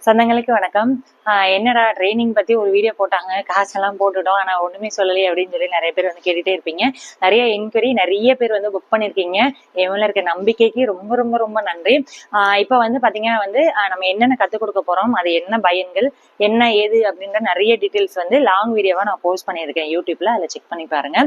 சொந்தங்களுக்கு வணக்கம். என்னடா ட்ரைனிங் பத்தி ஒரு வீடியோ போட்டாங்க, காசெல்லாம் போட்டுட்டோம், ஆனா ஒண்ணுமே சொல்லலையே அப்படின்னு சொல்லி நிறைய பேர் வந்து கேட்டுட்டே இருப்பீங்க. நிறைய என்கொயரி, நிறைய பேர் வந்து புக் பண்ணிருக்கீங்க. என் மேல இருக்க நம்பிக்கைக்கு ரொம்ப ரொம்ப ரொம்ப நன்றி. இப்ப வந்து பாத்தீங்கன்னா வந்து நம்ம என்னென்ன கத்துக் கொடுக்க போறோம், அது என்ன பயன்கள், என்ன ஏது அப்படின்ற நிறைய டீட்டெயில்ஸ் வந்து லாங் வீடியோவா நான் போஸ்ட் பண்ணியிருக்கேன் யூடியூப்ல. அதில் செக் பண்ணி பாருங்க.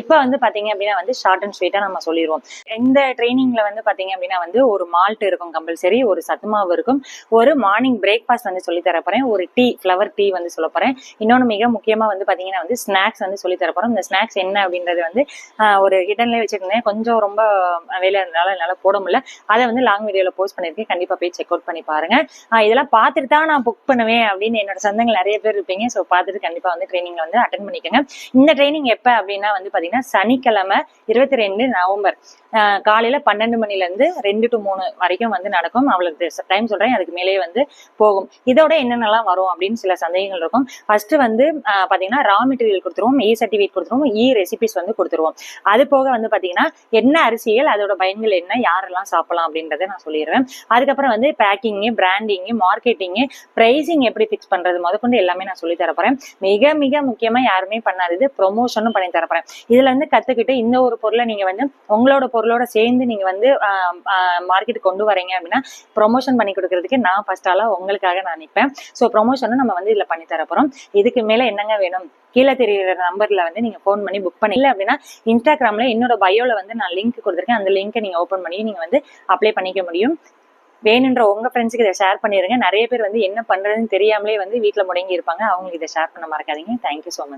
இப்ப வந்து பாத்தீங்க அப்படின்னா வந்து ஷார்ட் அண்ட் ஸ்வீட்டா நம்ம சொல்லிடுவோம். இந்த ட்ரைனிங்ல வந்து பாத்தீங்க அப்படின்னா வந்து ஒரு மால்ட் இருக்கும் கம்பல்சரி, ஒரு சத்துமாவு இருக்கும், ஒரு மார்னிங் பிரேக்ஃபாஸ்ட் வந்து சொல்லி தரப்போறேன், ஒரு டீ, ஃப்ளவர் டீ வந்து சொல்ல போறேன். இன்னொன்று மிக முக்கியமா வந்து பாத்தீங்கன்னா வந்து ஸ்நாக்ஸ் வந்து சொல்லி தரப்போறோம். இந்த ஸ்நாக்ஸ் என்ன அப்படின்றது வந்து ஒரு ஹிடன்லேயே வச்சிருந்தேன், கொஞ்சம் ரொம்ப வேலை இருந்தனால என்னால போட முடியல. அதை வந்து லாங் வீடியோல போஸ்ட் பண்ணிருக்கேன், கண்டிப்பா போய் செக் அவுட் பண்ணி பாருங்க. இதெல்லாம் பார்த்துட்டு தான் நான் புக் பண்ணுவேன் அப்படின்னு என்னோட சொந்தங்கள் நிறைய பேர் இருப்பீங்க. ஸோ பார்த்துட்டு கண்டிப்பா வந்து ட்ரைனிங்ல வந்து அட்டன் பண்ணிக்கோங்க. இந்த ட்ரைனிங் எப்ப அப்படின்னா வந்து பாத்தீங்கன்னா சனிக்கிழமை 22 நவம்பர் காலையில 12 மணில இருந்து 2 to 3 வரைக்கும் வந்து நடக்கும். அவளுக்கு டைம் சொல்றேன், அதுக்கு மேலேயே வந்து போகும். இதோட என்னென்னலாம் வரும் அப்படின்னு சில சந்தேகங்கள் இருக்கும். ஃபர்ஸ்ட் வந்து பாத்தீங்கன்னா ரா மெட்டீரியல் கொடுத்துருவோம், இ சர்டிஃபிகேட் கொடுத்துருவோம், இ ரெசிபிஸ் வந்து கொடுத்துருவோம். அது போக வந்து பாத்தீங்கன்னா என்ன அரிசிகள், அதோட பயன்கள் என்ன, யாரெல்லாம் சாப்பிடலாம் அப்படின்றத நான் சொல்லிடுவேன். அதுக்கப்புறம் வந்து பேக்கிங், பிராண்டிங், மார்க்கெட்டிங், பிரைசிங் எப்படி பிக்ஸ் பண்றது முதற்கொண்டு எல்லாமே நான் சொல்லி தரப்போறேன். மிக மிக முக்கியமா யாருமே பண்ணாதது ப்ரொமோஷனும் பண்ணி தரப்போறேன். இதுல இருந்து கத்துக்கிட்டு இந்த ஒரு பொருளை நீங்க வந்து உங்களோட பொருளோட சேர்ந்து நீங்க வந்து மார்க்கெட் கொண்டு வரீங்க அப்படின்னா ப்ரொமோஷன் பண்ணி கொடுக்கறதுக்கு நான் ஃபர்ஸ்ட் ஆளா உங்களுக்காக நான் நிற்பேன். ஸோ ப்ரொமோஷனும் நம்ம வந்து இதுல பண்ணி தரப்போறோம். இதுக்கு மேல என்னங்க வேணும், கீழே தெரியுற நம்பர்ல வந்து நீங்க போன் பண்ணி புக் பண்ணி, இல்லை அப்படின்னா இன்ஸ்டாகிராம்ல என்னோட பயோல வந்து நான் லிங்க் கொடுத்துருக்கேன், அந்த லிங்கை நீங்க ஓபன் பண்ணி நீங்க வந்து அப்ளை பண்ணிக்க முடியும். வேணுன்ற உங்க ஃப்ரெண்ட்ஸுக்கு இதை ஷேர் பண்ணிருங்க. நிறைய பேர் வந்து என்ன பண்றதுன்னு தெரியாமலே வந்து வீட்டுல முடங்கி இருப்பாங்க, அவங்களுக்கு இதை ஷேர் பண்ண மறக்காதீங்க. Thank you so much.